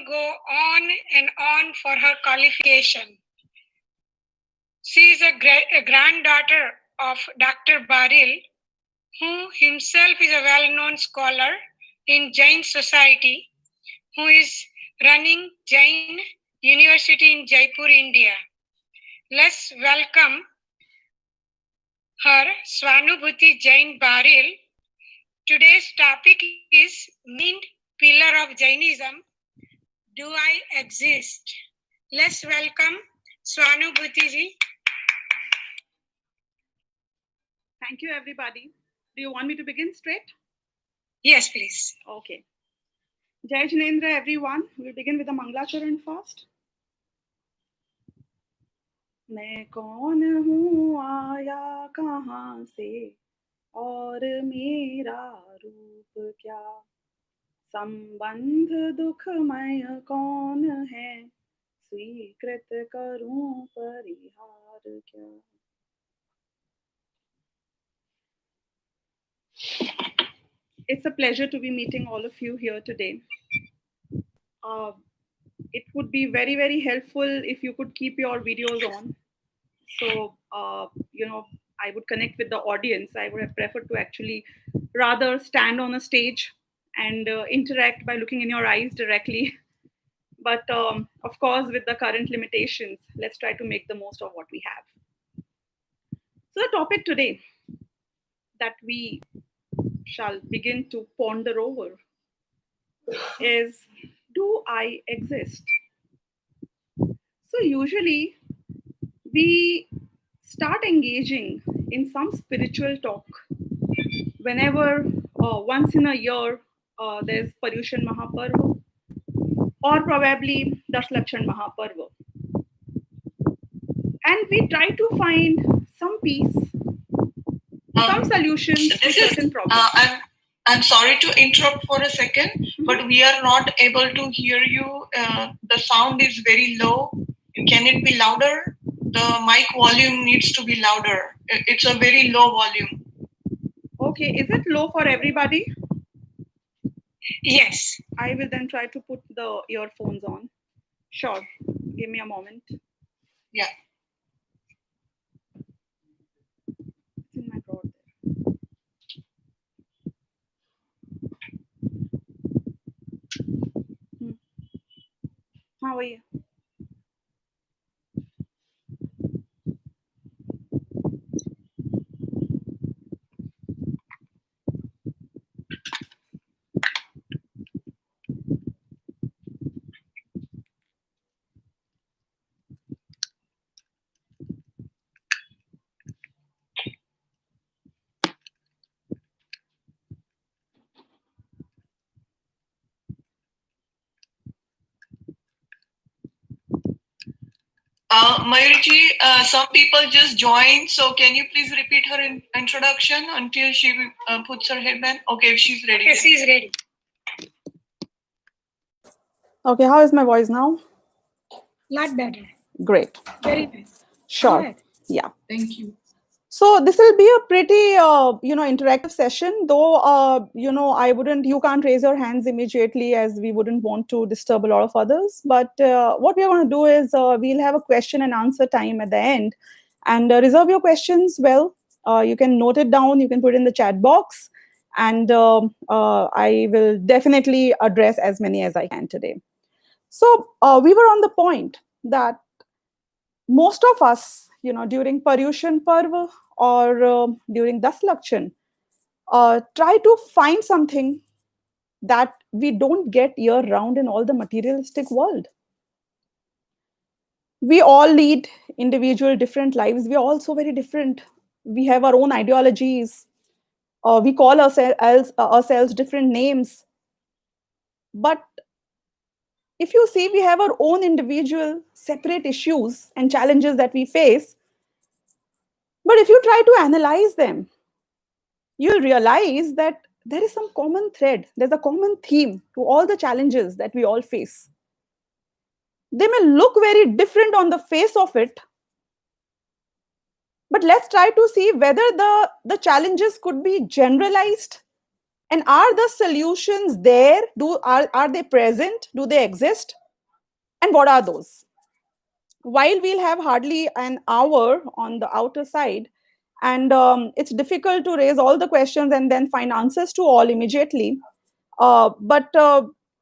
go on and on for her qualification. She is a granddaughter of Dr. Baril, who himself is a well-known scholar in Jain society, who is running Jain University in Jaipur, India. Let's welcome her, Swanubhuti Jain Baril. Today's topic is main pillar of Jainism. Do I exist? Let's welcome Swanubhuti ji. Thank you, everybody. Do you want me to begin straight? Yes, please. Okay. Jai Jinendra, everyone. We'll begin with the Manglacharan first. मैं कौन हूँ आया कहाँ से और मेरा रूप क्या संबंध दुखमय कौन है स्वीकृत करूं परिहार क्या. It's a pleasure to be meeting all of you here today. It would be very, very helpful if you could keep your videos on. So, I would connect with the audience. I would have preferred to actually rather stand on a stage and interact by looking in your eyes directly. But of course, with the current limitations, let's try to make the most of what we have. So the topic today that we shall begin to ponder over is, do I exist? So usually we start engaging in some spiritual talk whenever once in a year there's Paryushan Mahaparva or probably Daslakshan Mahaparva. And we try to find some peace, some solutions to certain problems. I'm sorry to interrupt for a second, but we are not able to hear you. The sound is very low. Can it be louder? The mic volume needs to be louder. It's a very low volume. Okay, is it low for everybody? Yes. I will then try to put the earphones on. Sure. Give me a moment. Yeah. It's in my drawer there. How are you? Mayurji, some people just joined, so can you please repeat her introduction until she puts her headband? Okay, she's ready. Okay, she's ready. Okay, how is my voice now? Lot better. Great. Very nice. Sure. Good. Yeah. Thank you. So this will be a pretty, interactive session, though, you can't raise your hands immediately as we wouldn't want to disturb a lot of others. But what we're going to do is we'll have a question and answer time at the end, and reserve your questions well. You can note it down, you can put it in the chat box, and I will definitely address as many as I can today. So we were on the point that most of us, during Paryushan Parva or during Daslakshan, try to find something that we don't get year round in all the materialistic world. We all lead individual different lives. We are all so very different. We have our own ideologies. We call ourselves different names. But if you see, we have our own individual separate issues and challenges that we face. But if you try to analyze them, you'll realize that there is some common thread. There's a common theme to all the challenges that we all face. They may look very different on the face of it, but let's try to see whether the challenges could be generalized And are the solutions there? Are they present? Do they exist? And what are those? While we'll have hardly an hour on the outer side, and it's difficult to raise all the questions and then find answers to all immediately, but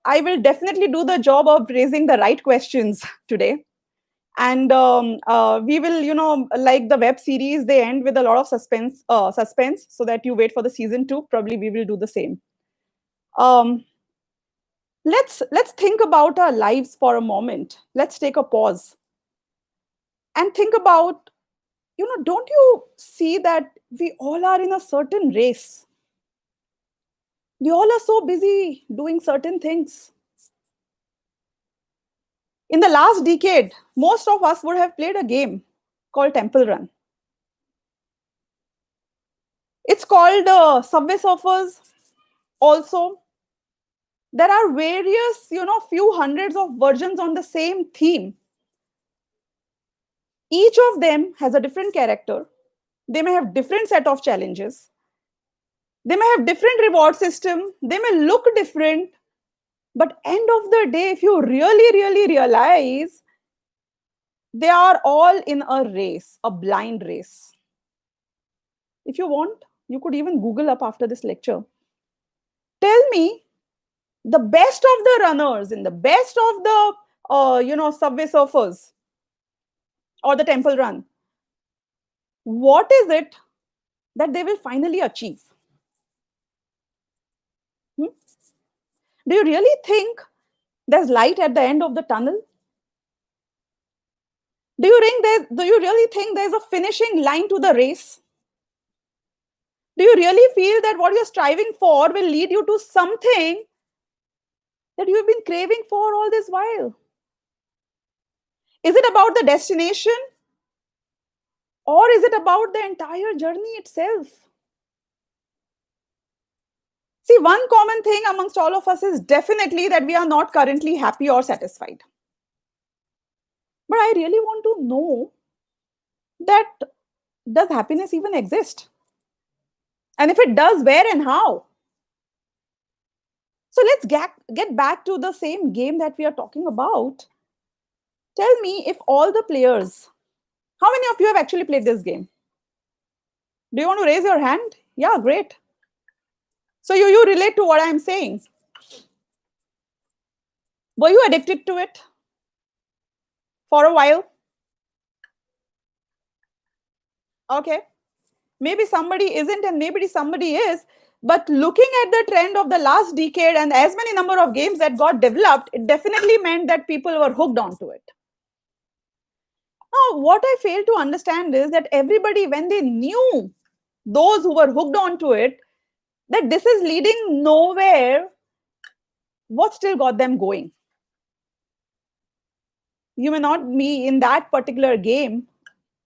I will definitely do the job of raising the right questions today. And we will, like the web series, they end with a lot of suspense, so that you wait for the season 2. Probably we will do the same. um, let's think about our lives for a moment. Let's take a pause and think about, don't you see that we all are in a certain race? We all are so busy doing certain things. In the last decade, most of us would have played a game called Temple Run. It's called Subway Surfers also. There are various, few hundreds of versions on the same theme. Each of them has a different character. They may have different set of challenges. They may have different reward system. They may look different. But end of the day, if you really realize, they are all in a race, a blind race. If you want, you could even Google up after this lecture. Tell me the best of the runners in the best of the Subway Surfers or the Temple Run. What is it that they will finally achieve? Hmm? Do you really think there's light at the end of the tunnel? Do you really think there's a finishing line to the race? Do you really feel that what you're striving for will lead you to something that you've been craving for all this while? Is it about the destination? Or is it about the entire journey itself? See, one common thing amongst all of us is definitely that we are not currently happy or satisfied. But I really want to know that, does happiness even exist? And if it does, where and how? So let's get back to the same game that we are talking about. Tell me, if all the players, how many of you have actually played this game? Do you want to raise your hand? Yeah, great. So you relate to what I'm saying. Were you addicted to it for a while? Okay. Maybe somebody isn't and maybe somebody is. But looking at the trend of the last decade and as many number of games that got developed, it definitely meant that people were hooked onto it. Now, what I fail to understand is that everybody, when they knew, those who were hooked onto it, that this is leading nowhere, what still got them going? You may not be in that particular game,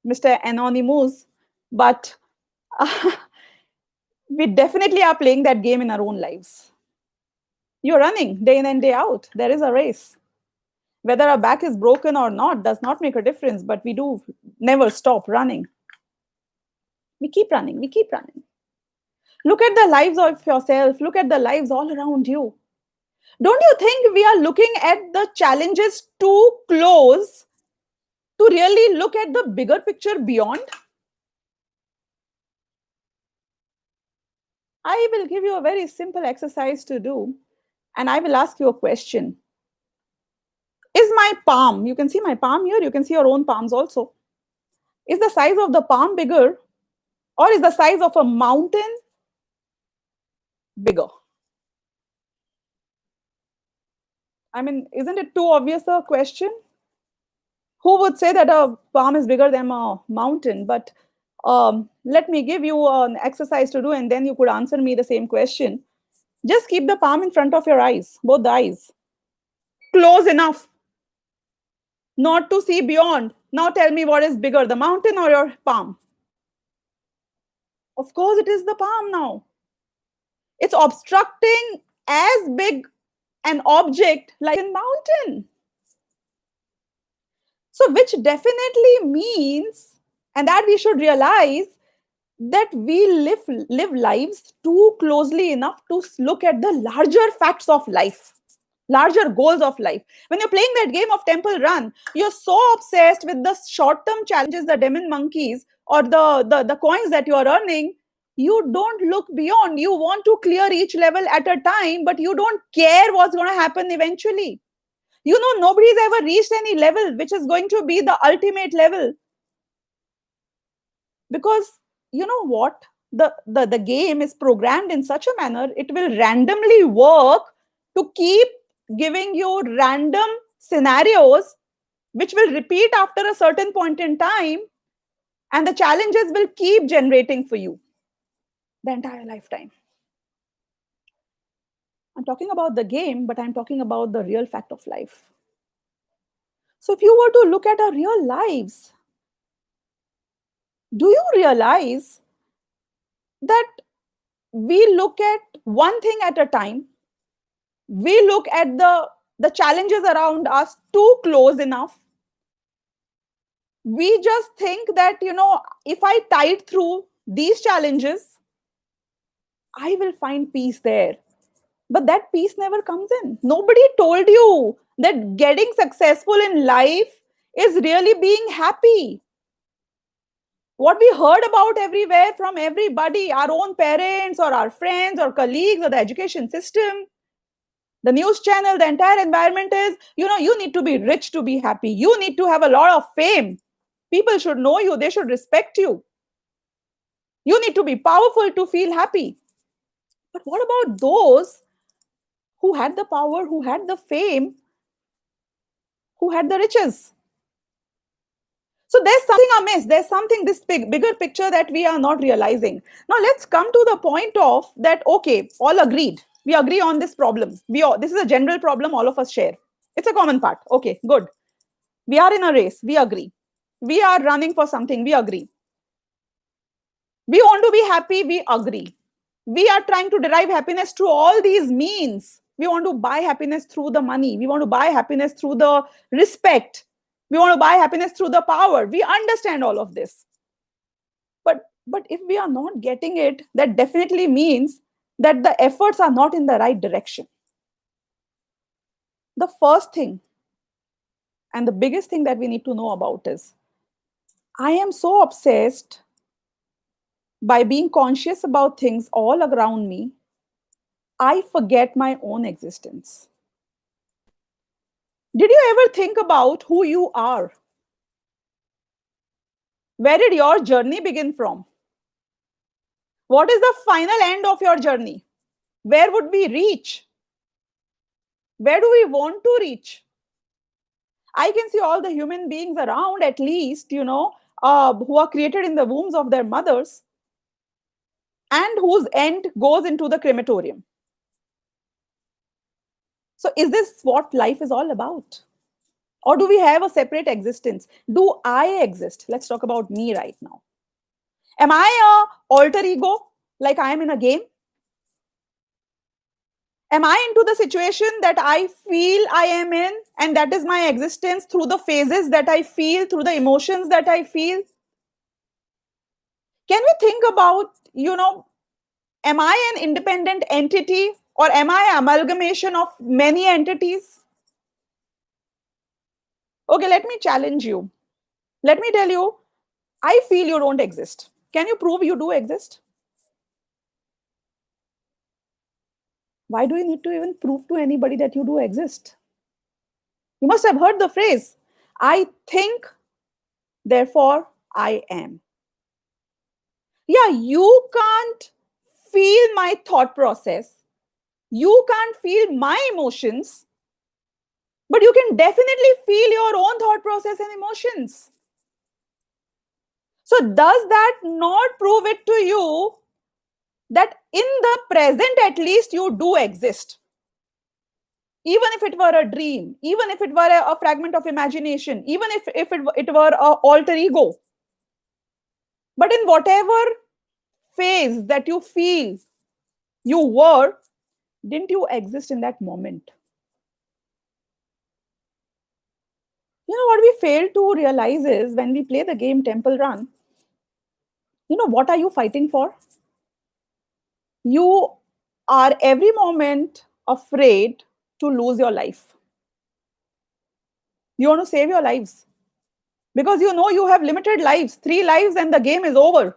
Mr. Anonymous, but we definitely are playing that game in our own lives. You're running day in and day out. There is a race. Whether our back is broken or not does not make a difference, but we do never stop running. We keep running. We keep running. Look at the lives of yourself. Look at the lives all around you. Don't you think we are looking at the challenges too close to really look at the bigger picture beyond? I will give you a very simple exercise to do, and I will ask you a question. Is my palm, you can see my palm here, you can see your own palms also. Is the size of the palm bigger, or is the size of a mountain bigger? I mean, isn't it too obvious a question? Who would say that a palm is bigger than a mountain? But let me give you an exercise to do, and then you could answer me the same question. Just keep the palm in front of your eyes, both the eyes, close enough not to see beyond. Now tell me, what is bigger, the mountain or your palm? Of course, it is the palm now. It's obstructing as big an object like a mountain. So, which definitely means, and that we should realize, that we live lives too closely enough to look at the larger facts of life, larger goals of life. When you're playing that game of Temple Run, you're so obsessed with the short-term challenges, the demon monkeys, or the coins that you're earning, you don't look beyond. You want to clear each level at a time, but you don't care what's going to happen eventually. You know, nobody's ever reached any level which is going to be the ultimate level, because you know what, the game is programmed in such a manner it will randomly work to keep giving you random scenarios which will repeat after a certain point in time, and the challenges will keep generating for you the entire lifetime. I'm talking about the game, but I'm talking about the real fact of life. So if you were to look at our real lives, do you realize that we look at one thing at a time, we look at the challenges around us too close enough, we just think that, you know, if I tide through these challenges, I will find peace there. But that peace never comes in. Nobody told you that getting successful in life is really being happy. What we heard about everywhere from everybody, our own parents or our friends or colleagues or the education system, the news channel, the entire environment is, you know, you need to be rich to be happy. You need to have a lot of fame. People should know you. They should respect you. You need to be powerful to feel happy. But what about those who had the power, who had the fame, who had the riches? So there's something amiss. There's something, this bigger picture that we are not realizing. Now let's come to the point of that, okay, all agreed. We agree on this problem. This is a general problem all of us share. It's a common part. Okay, good. We are in a race. We agree. We are running for something. We agree. We want to be happy. We agree. We are trying to derive happiness through all these means. We want to buy happiness through the money. We want to buy happiness through the respect. We want to buy happiness through the power. We understand all of this. But if we are not getting it, that definitely means that the efforts are not in the right direction. The first thing and the biggest thing that we need to know about is, I am so obsessed by being conscious about things all around me, I forget my own existence. Did you ever think about who you are? Where did your journey begin from? What is the final end of your journey? Where would we reach? Where do we want to reach? I can see all the human beings around, at least, you know, who are created in the wombs of their mothers and whose end goes into the crematorium. So is this what life is all about? Or do we have a separate existence? Do I exist? Let's talk about me right now. Am I a alter ego, like I am in a game? Am I into the situation that I feel I am in, and that is my existence through the phases that I feel, through the emotions that I feel? Can we think about, you know, am I an independent entity, or am I an amalgamation of many entities? Okay, let me challenge you. Let me tell you, I feel you don't exist. Can you prove you do exist? Why do you need to even prove to anybody that you do exist? You must have heard the phrase, I think, therefore I am. Yeah, you can't feel my thought process. You can't feel my emotions, but you can definitely feel your own thought process and emotions. So does that not prove it to you that in the present, at least, you do exist? Even if it were a dream, even if it were a fragment of imagination, even if it were an alter ego. But in whatever phase that you feel you were, didn't you exist in that moment? You know what we fail to realize is, when we play the game Temple Run, What are you fighting for? You are every moment afraid to lose your life. You want to save your lives because you have limited lives, 3 lives, and the game is over.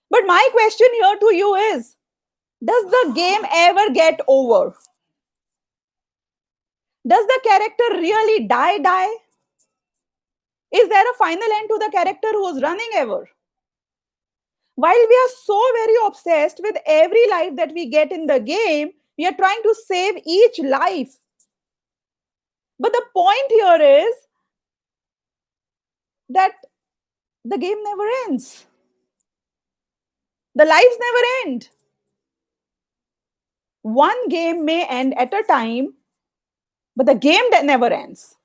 But my question here to you is, does the game ever get over? Does the character really die? Is there a final end to the character who's running ever? While we are so very obsessed with every life that we get in the game, we are trying to save each life. But the point here is that the game never ends. The lives never end. One game may end at a time, but the game that never ends.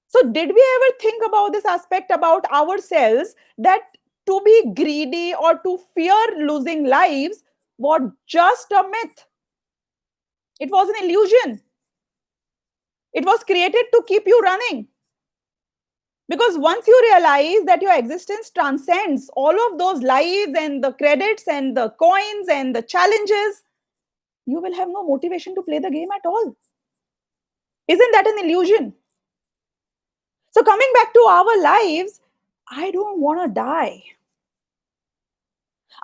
So, did we ever think about this aspect about ourselves, that to be greedy or to fear losing lives was just a myth? It was an illusion. It was created to keep you running. Because once you realize that your existence transcends all of those lives and the credits and the coins and the challenges, you will have no motivation to play the game at all. Isn't that an illusion? So, coming back to our lives, I don't want to die.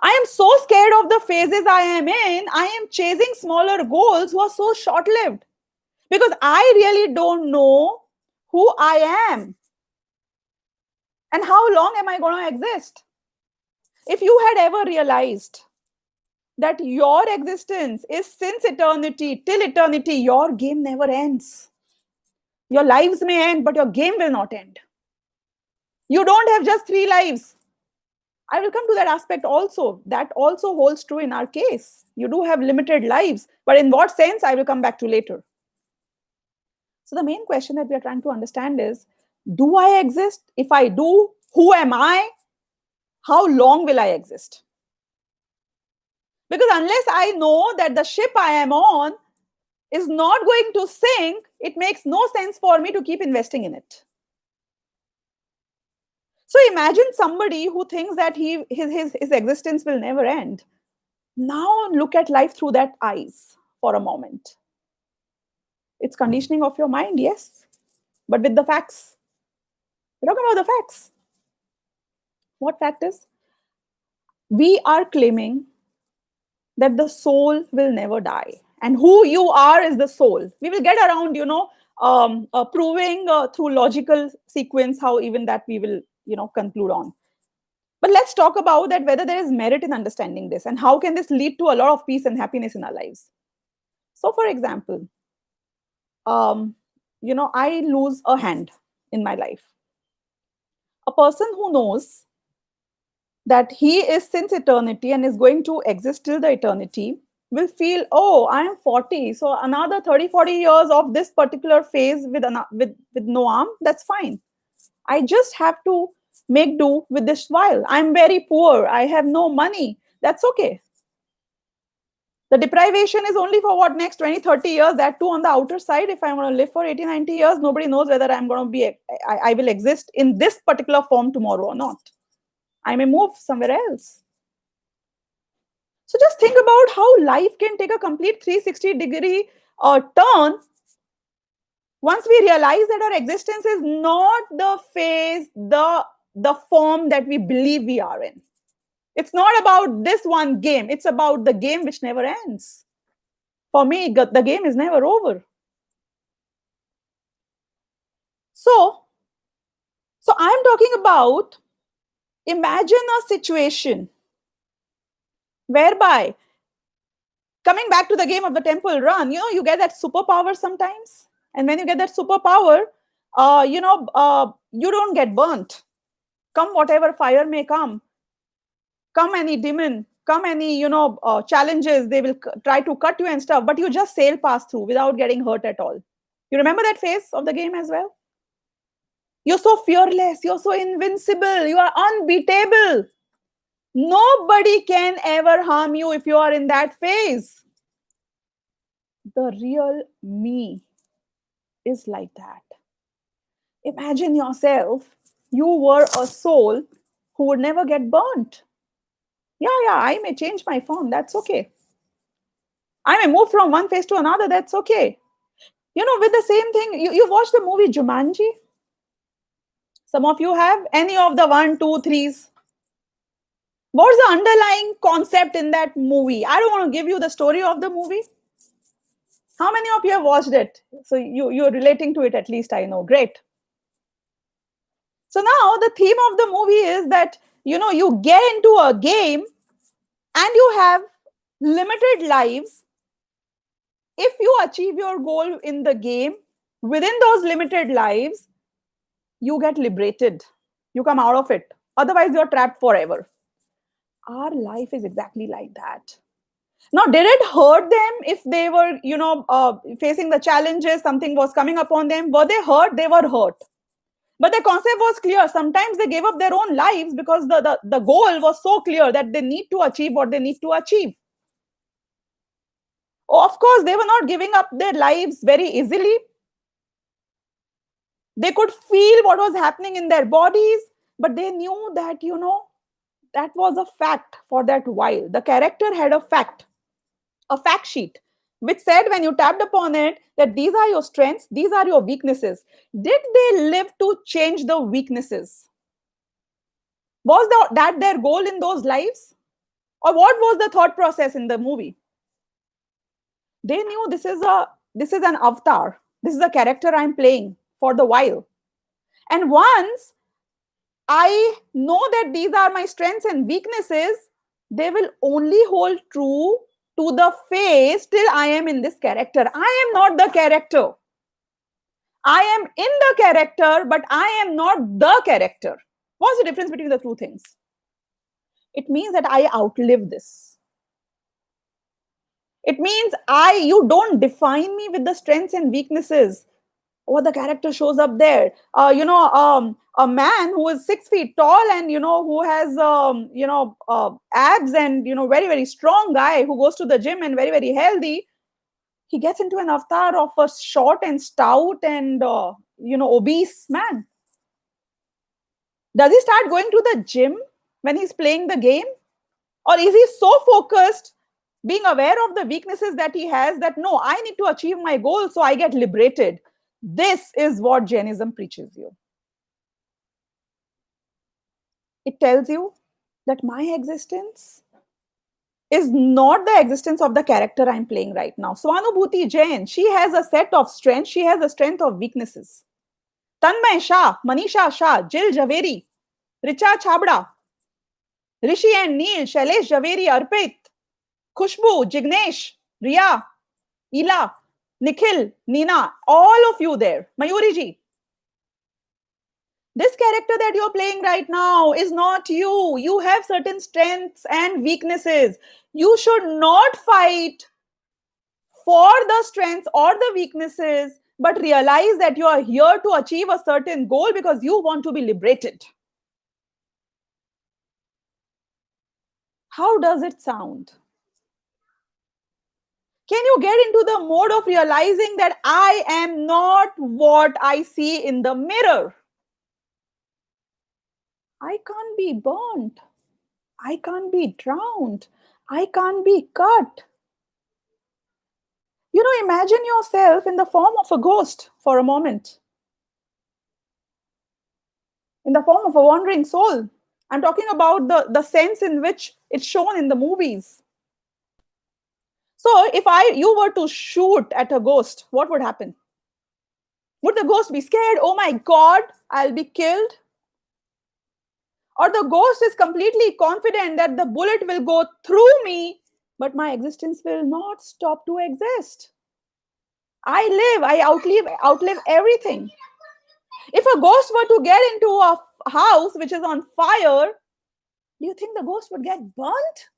I am so scared of the phases I am in. I am chasing smaller goals who are so short lived because I really don't know who I am and how long am I going to exist. If you had ever realized that your existence is since eternity till eternity, your game never ends. Your lives may end, but your game will not end. You don't have just 3 lives. I will come to that aspect also. That also holds true in our case. You do have limited lives, but in what sense, I will come back to later. So, the main question that we are trying to understand is, do I exist? If I do, who am I? How long will I exist? Because unless I know that the ship I am on is not going to sink, it makes no sense for me to keep investing in it. So imagine somebody who thinks that his existence will never end. Now look at life through that eyes for a moment. It's conditioning of your mind, yes, but with the facts. We're talking about the facts. What fact is? We are claiming that the soul will never die. And who you are is the soul. We will get around, proving through logical sequence how even that we will, conclude on. But let's talk about that, whether there is merit in understanding this and how can this lead to a lot of peace and happiness in our lives. So, for example, I lose a hand in my life. A person who knows that he is since eternity and is going to exist till the eternity will feel, oh, I am 40, so another 30, 40 years of this particular phase with no arm, that's fine. I just have to make do with this while. I'm very poor, I have no money, that's okay. The deprivation is only for what, next 20, 30 years, that too on the outer side. If I'm going to live for 80, 90 years, nobody knows whether I'm going to be, I will exist in this particular form tomorrow or not. I may move somewhere else. So just think about how life can take a complete 360-degree turn once we realize that our existence is not the phase, the form that we believe we are in. It's not about this one game. It's about the game which never ends. For me, the game is never over. So I'm talking about, imagine a situation whereby, coming back to the game of the temple run, you get that superpower sometimes. And when you get that superpower, you don't get burnt. Come whatever fire may come any demon, come any, challenges, they will try to cut you and stuff, but you just sail past through without getting hurt at all. You remember that phase of the game as well? You're so fearless, you're so invincible, you are unbeatable. Nobody can ever harm you if you are in that phase. The real me is like that. Imagine yourself, you were a soul who would never get burnt. Yeah, I may change my form. That's okay. I may move from one phase to another. That's okay. With the same thing, you watched the movie Jumanji? Some of you have any of the one, two, threes. What's the underlying concept in that movie? I don't want to give you the story of the movie. How many of you have watched it? So you're relating to it, at least I know. Great. So now the theme of the movie is that you get into a game and you have limited lives. If you achieve your goal in the game within those limited lives, you get liberated. You come out of it. Otherwise, you're trapped forever. Our life is exactly like that. Now, did it hurt them if they were, facing the challenges, something was coming upon them? Were they hurt? They were hurt. But the concept was clear. Sometimes they gave up their own lives because the goal was so clear that they need to achieve what they need to achieve. Oh, of course, they were not giving up their lives very easily. They could feel what was happening in their bodies, but they knew that, that was a fact for that while. The character had a fact sheet, which said when you tapped upon it that these are your strengths, these are your weaknesses. Did they live to change the weaknesses? Was that their goal in those lives? Or what was the thought process in the movie? They knew this is an avatar. This is a character I'm playing for the while. And once I know that these are my strengths and weaknesses, they will only hold true to the phase till I am in this character. I am not the character. I am in the character, but I am not the character. What's the difference between the two things? It means that I outlive this. It means you don't define me with the strengths and weaknesses. What the character shows up there. A man who is 6 feet tall and, who has, abs and, very, very strong guy who goes to the gym and very, very healthy. He gets into an avatar of a short and stout and, obese man. Does he start going to the gym when he's playing the game? Or is he so focused, being aware of the weaknesses that he has, that no, I need to achieve my goal, so I get liberated? This is what Jainism preaches you. It tells you that my existence is not the existence of the character I'm playing right now. Swanubhuti Jain, she has a set of strengths, she has a strength of weaknesses. Tanmay Shah, Manisha Shah, Jill Javeri, Richa Chabda, Rishi and Neil, Shailesh Javeri, Arpit, Khushbu, Jignesh, Riya, Ila, Nikhil, Nina, all of you there, Mayuri ji. This character that you're playing right now is not you. You have certain strengths and weaknesses. You should not fight for the strengths or the weaknesses, but realize that you are here to achieve a certain goal because you want to be liberated. How does it sound? Can you get into the mode of realizing that I am not what I see in the mirror? I can't be burnt. I can't be drowned. I can't be cut. Imagine yourself in the form of a ghost for a moment. In the form of a wandering soul. I'm talking about the sense in which it's shown in the movies. So if you were to shoot at a ghost, what would happen? Would the ghost be scared? Oh my God, I'll be killed. Or the ghost is completely confident that the bullet will go through me, but my existence will not stop to exist. I outlive everything. If a ghost were to get into a house which is on fire, do you think the ghost would get burnt?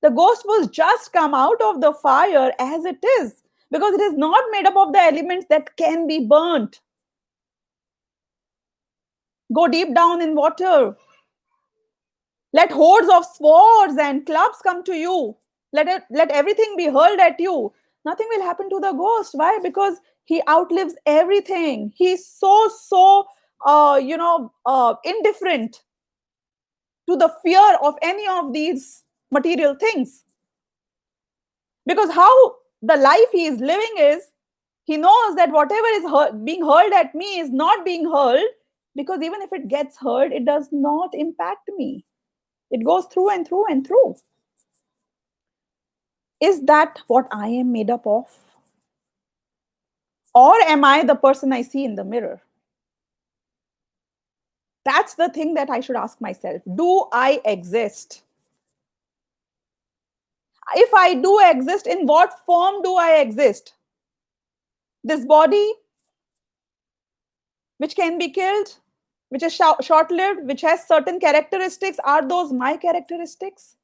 The ghost will just come out of the fire as it is, because it is not made up of the elements that can be burnt. Go deep down in water. Let hordes of swords and clubs come to you. Let everything be hurled at you. Nothing will happen to the ghost. Why? Because he outlives everything. He's so indifferent. to the fear of any of these material things. Because how the life he is living is, he knows that whatever is being hurled at me is not being hurled, because even if it gets hurled, it does not impact me. It goes through and through and through. Is that what I am made up of? Or am I the person I see in the mirror? That's the thing that I should ask myself. Do I exist? If I do exist, in what form do I exist? This body, which can be killed, which is short-lived, which has certain characteristics, are those my characteristics?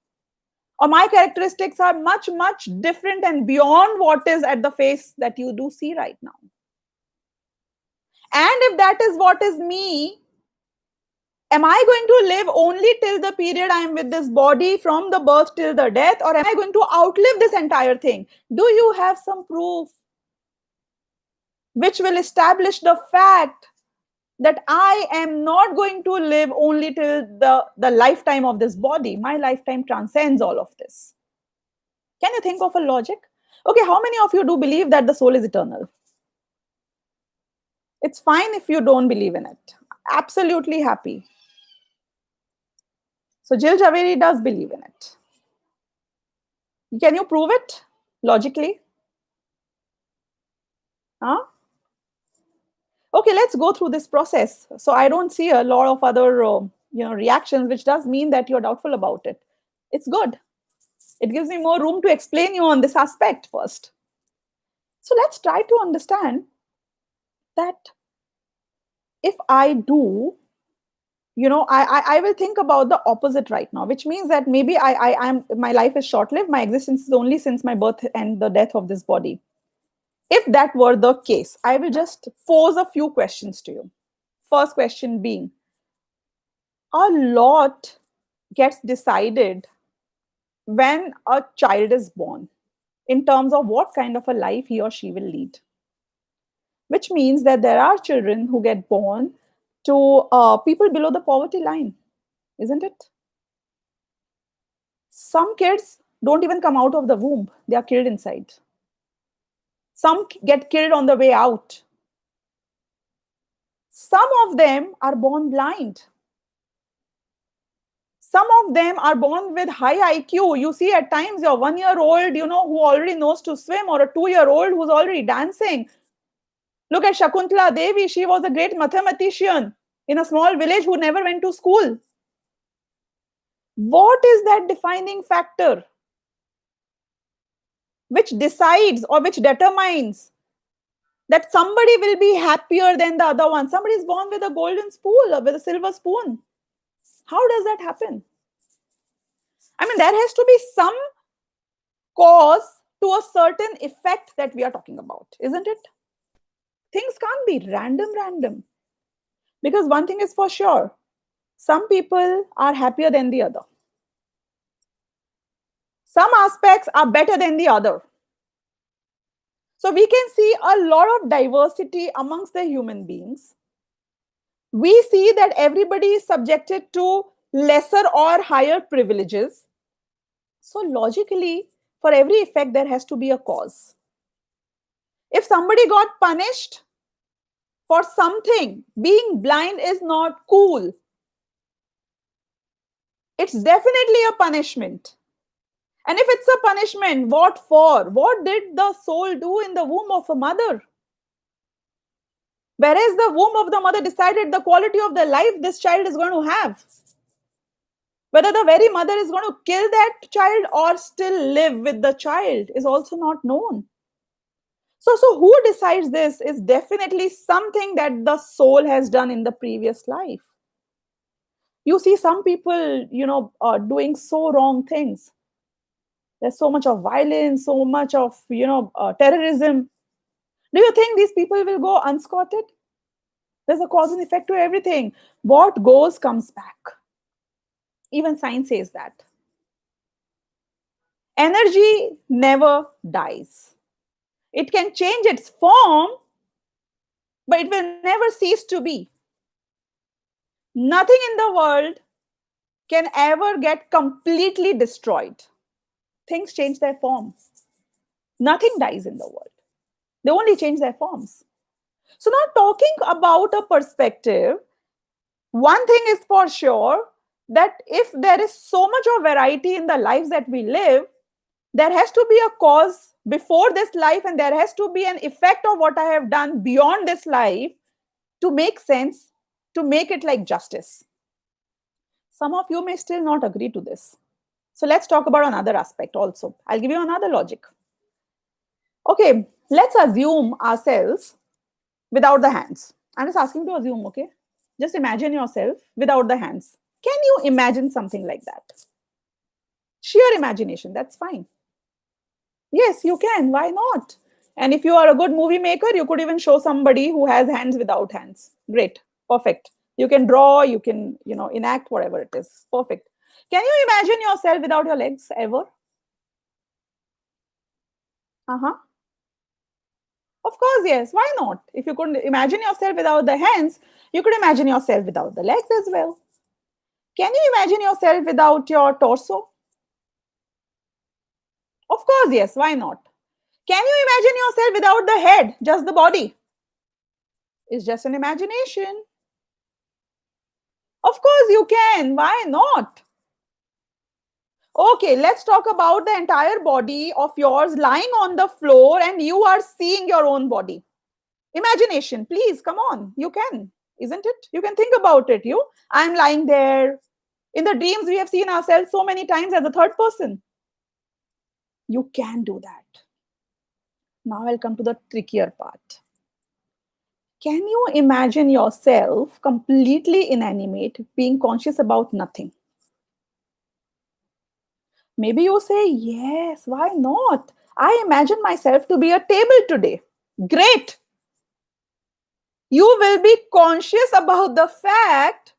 Or my characteristics are much, much different and beyond what is at the face that you do see right now? And if that is what is me, am I going to live only till the period I am with this body, from the birth till the death, or am I going to outlive this entire thing? Do you have some proof which will establish the fact that I am not going to live only till the lifetime of this body? My lifetime transcends all of this. Can you think of a logic? Okay, how many of you do believe that the soul is eternal? It's fine if you don't believe in it. Absolutely happy. So Jill Javeri does believe in it. Can you prove it logically? Huh? Okay, let's go through this process. So I don't see a lot of other reactions, which does mean that you're doubtful about it. It's good. It gives me more room to explain you on this aspect first. So let's try to understand that if I do, I will think about the opposite right now, which means that maybe my life is short-lived. My existence is only since my birth and the death of this body. If that were the case, I will just pose a few questions to you. First question being, a lot gets decided when a child is born in terms of what kind of a life he or she will lead. Which means that there are children who get born to people below the poverty line, isn't it? Some kids don't even come out of the womb. They are killed inside. Some get killed on the way out. Some of them are born blind. Some of them are born with high IQ. You see at times your 1-year-old, who already knows to swim, or a 2-year-old who's already dancing. Look at Shakuntala Devi. She was a great mathematician in a small village who never went to school. What is that defining factor which decides or which determines that somebody will be happier than the other one? Somebody is born with a golden spoon or with a silver spoon. How does that happen? I mean, there has to be some cause to a certain effect that we are talking about, isn't it? Things can't be random. Because one thing is for sure, some people are happier than the other. Some aspects are better than the other. So we can see a lot of diversity amongst the human beings. We see that everybody is subjected to lesser or higher privileges. So logically, for every effect, there has to be a cause. If somebody got punished for something, being blind is not cool. It's definitely a punishment. And if it's a punishment, what for? What did the soul do in the womb of a mother? Whereas the womb of the mother decided the quality of the life this child is going to have. Whether the very mother is going to kill that child or still live with the child is also not known. So who decides this is definitely something that the soul has done in the previous life. You see some people, doing so wrong things. There's so much of violence, so much of, terrorism. Do you think these people will go unscathed? There's a cause and effect to everything. What goes comes back. Even science says that. Energy never dies. It can change its form, but it will never cease to be. Nothing in the world can ever get completely destroyed. Things change their form. Nothing dies in the world. They only change their forms. So now talking about a perspective, one thing is for sure that if there is so much of variety in the lives that we live, there has to be a cause before this life and there has to be an effect of what I have done beyond this life to make sense, to make it like justice. Some of you may still not agree to this. So let's talk about another aspect also. I'll give you another logic. Okay, let's assume ourselves without the hands. I'm just asking to assume, okay? Just imagine yourself without the hands. Can you imagine something like that? Sheer imagination, that's fine. Yes, you can. Why not? And if you are a good movie maker, you could even show somebody who has hands without hands. Great. Perfect. You can draw, you can, enact whatever it is. Perfect. Can you imagine yourself without your legs ever? Uh-huh. Of course, yes. Why not? If you could imagine yourself without the hands, you could imagine yourself without the legs as well. Can you imagine yourself without your torso? Of course, yes. Why not? Can you imagine yourself without the head, just the body? It's just an imagination. Of course you can. Why not? Okay, let's talk about the entire body of yours lying on the floor and you are seeing your own body. Imagination, please, come on. You can, isn't it? You can think about it. I'm lying there. In the dreams, we have seen ourselves so many times as a third person. You can do that. Now I'll come to the trickier part. Can you imagine yourself completely inanimate, being conscious about nothing? Maybe you say, yes, why not? I imagine myself to be a table today. Great. You will be conscious about the fact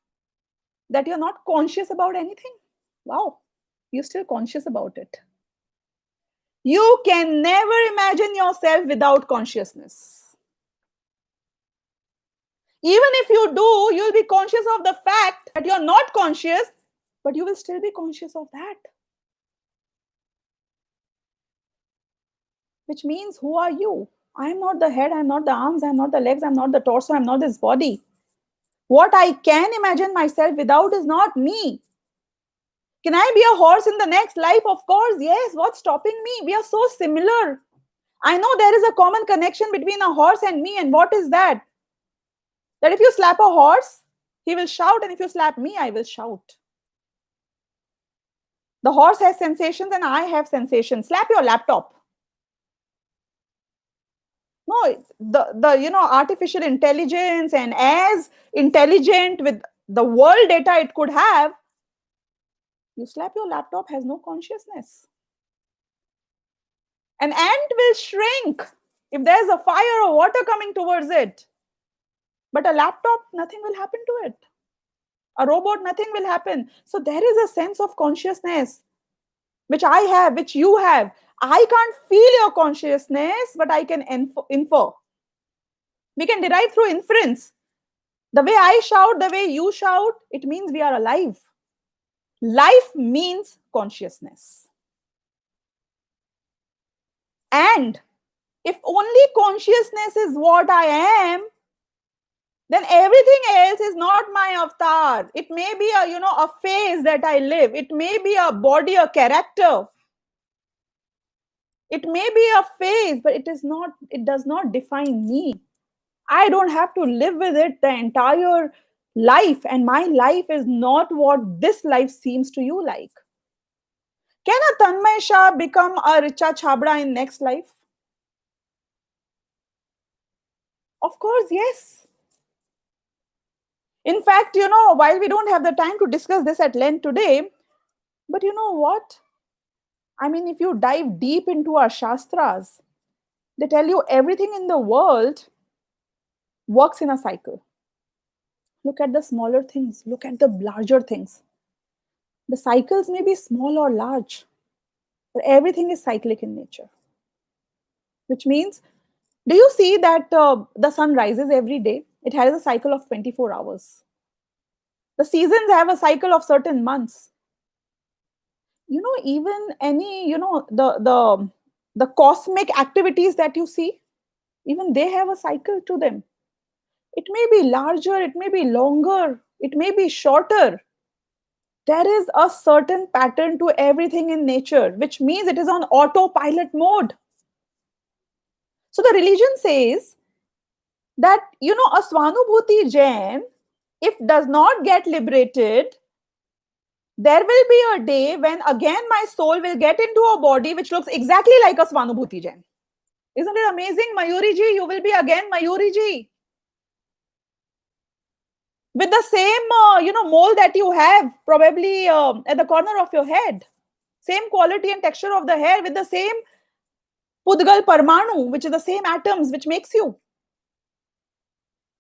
that you're not conscious about anything. Wow, you're still conscious about it. You can never imagine yourself without consciousness. Even if you do, you'll be conscious of the fact that you're not conscious, but you will still be conscious of that. Which means, who are you? I'm not the head, I'm not the arms, I'm not the legs, I'm not the torso, I'm not this body. What I can imagine myself without is not me. Can I be a horse in the next life? Of course, yes. What's stopping me? We are so similar. I know there is a common connection between a horse and me, and what is that? That if you slap a horse, he will shout, and if you slap me, I will shout. The horse has sensations and I have sensations. Slap your laptop. No, the artificial intelligence and as intelligent with the world data it could have, you slap your laptop has no consciousness. An ant will shrink if there's a fire or water coming towards it. But a laptop, nothing will happen to it. A robot, nothing will happen. So there is a sense of consciousness, which I have, which you have. I can't feel your consciousness, but I can infer. We can derive through inference. The way I shout, the way you shout, it means we are alive. Life means consciousness. And if only consciousness is what I am, then everything else is not my avatar. It may be a phase that I live. It may be a body, a character. It may be a phase, but it does not define me. I don't have to live with it the entire life, and my life is not what this life seems to you like. Can a Tanmay Shah become a Richa Chhabra in next life? Of course, yes. In fact, while we don't have the time to discuss this at length today, but you know what? I mean, if you dive deep into our Shastras, they tell you everything in the world works in a cycle. Look at the smaller things, look at the larger things. The cycles may be small or large, but everything is cyclic in nature. Which means, do you see that the sun rises every day? It has a cycle of 24 hours. The seasons have a cycle of certain months. Even any, the cosmic activities that you see, even they have a cycle to them. It may be larger, it may be longer, it may be shorter. There is a certain pattern to everything in nature, which means it is on autopilot mode. So the religion says that, a Swanubhuti Jain, if does not get liberated, there will be a day when again my soul will get into a body which looks exactly like a Swanubhuti Jain. Isn't it amazing? Mayuri ji, you will be again Mayuri ji. With the same, mole that you have probably at the corner of your head. Same quality and texture of the hair, with the same Pudgal Parmanu, which is the same atoms which makes you.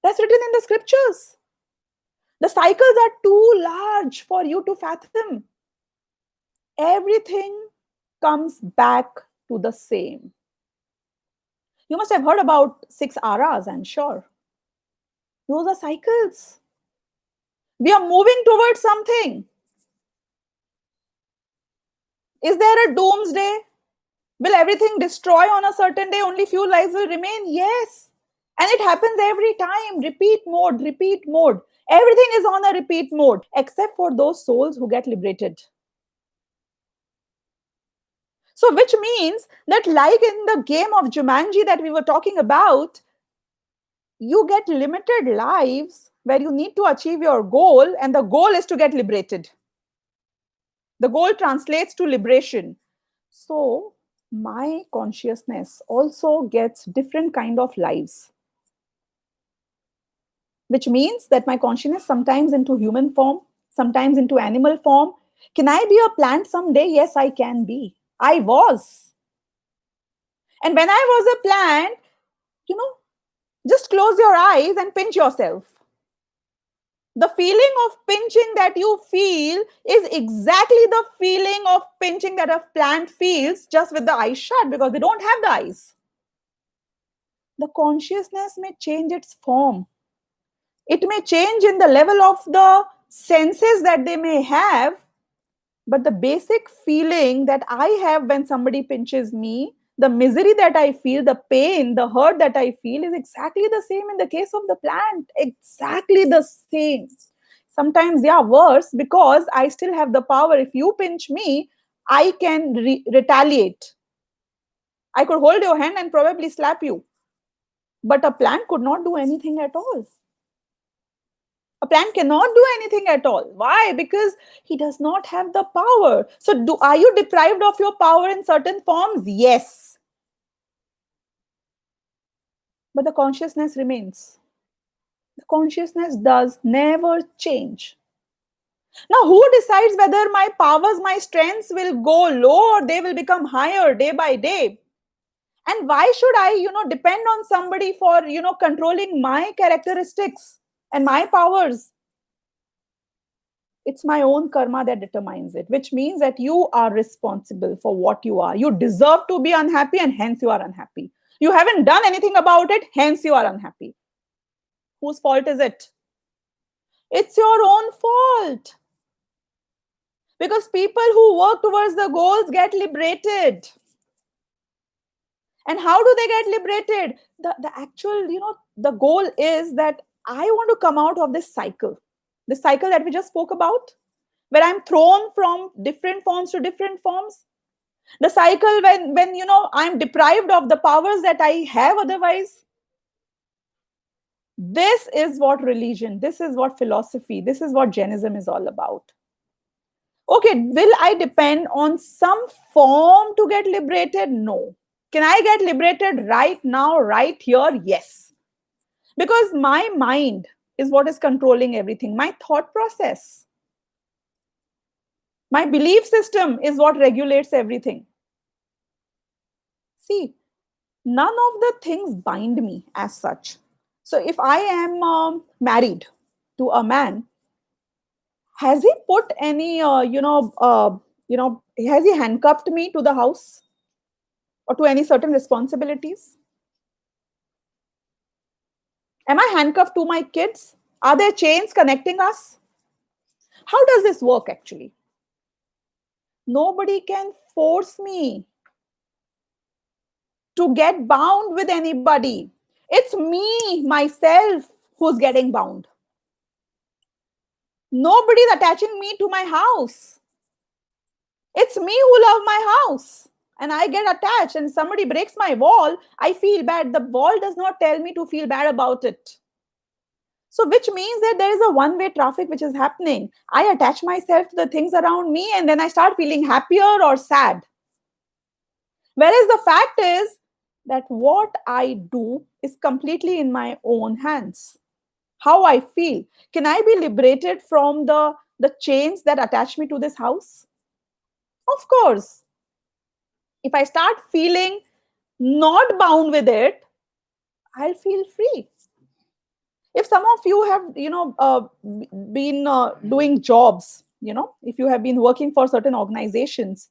That's written in the scriptures. The cycles are too large for you to fathom. Everything comes back to the same. You must have heard about 6 aras, I'm sure. Those are cycles. We are moving towards something. Is there a doomsday? Will everything destroy on a certain day? Only few lives will remain? Yes. And it happens every time. Repeat mode, repeat mode. Everything is on a repeat mode, except for those souls who get liberated. So, which means that, like in the game of Jumanji that we were talking about, you get limited lives where you need to achieve your goal, and the goal is to get liberated. The goal translates to liberation. So, my consciousness also gets different kind of lives, which means that my consciousness sometimes into human form, sometimes into animal form. Can I be a plant someday? Yes, I can be. I was. And when I was a plant, just close your eyes and pinch yourself. The feeling of pinching that you feel is exactly the feeling of pinching that a plant feels, just with the eyes shut, because they don't have the eyes. The consciousness may change its form. It may change in the level of the senses that they may have, but the basic feeling that I have when somebody pinches me, the misery that I feel, the pain, the hurt that I feel, is exactly the same in the case of the plant. Exactly the same. Sometimes, yeah, worse, because I still have the power. If you pinch me, I can retaliate. I could hold your hand and probably slap you. But a plant could not do anything at all. A plant cannot do anything at all. Why? Because he does not have the power. So are you deprived of your power in certain forms? Yes. But the consciousness remains. The consciousness does never change. Now, who decides whether my powers, my strengths will go low or they will become higher day by day? And why should I, depend on somebody for, controlling my characteristics and my powers? It's my own karma that determines it, which means that you are responsible for what you are. You deserve to be unhappy, and hence you are unhappy. You haven't done anything about it, hence you are unhappy. Whose fault is it? It's your own fault. Because people who work towards the goals get liberated. And how do they get liberated? The actual, the goal is that I want to come out of this cycle that we just spoke about, where I'm thrown from different forms to different forms. The cycle when I'm deprived of the powers that I have otherwise. This is what religion, this is what philosophy, this is what Jainism is all about. Okay, will I depend on some form to get liberated? No. Can I get liberated right now, right here? Yes. Because my mind is what is controlling everything. My thought process, my belief system is what regulates everything. See, none of the things bind me as such. So if I am married to a man, has he put any, has he handcuffed me to the house or to any certain responsibilities? Am I handcuffed to my kids? Are there chains connecting us? How does this work actually? Nobody can force me to get bound with anybody. It's me, myself, who's getting bound. Nobody's attaching me to my house. It's me who love my house. And I get attached and somebody breaks my wall, I feel bad. The wall does not tell me to feel bad about it. So, which means that there is a one-way traffic which is happening. I attach myself to the things around me and then I start feeling happier or sad. Whereas the fact is that what I do is completely in my own hands. How I feel. Can I be liberated from the chains that attach me to this house? Of course. If I start feeling not bound with it, I'll feel free. If some of you have, been doing jobs, if you have been working for certain organizations,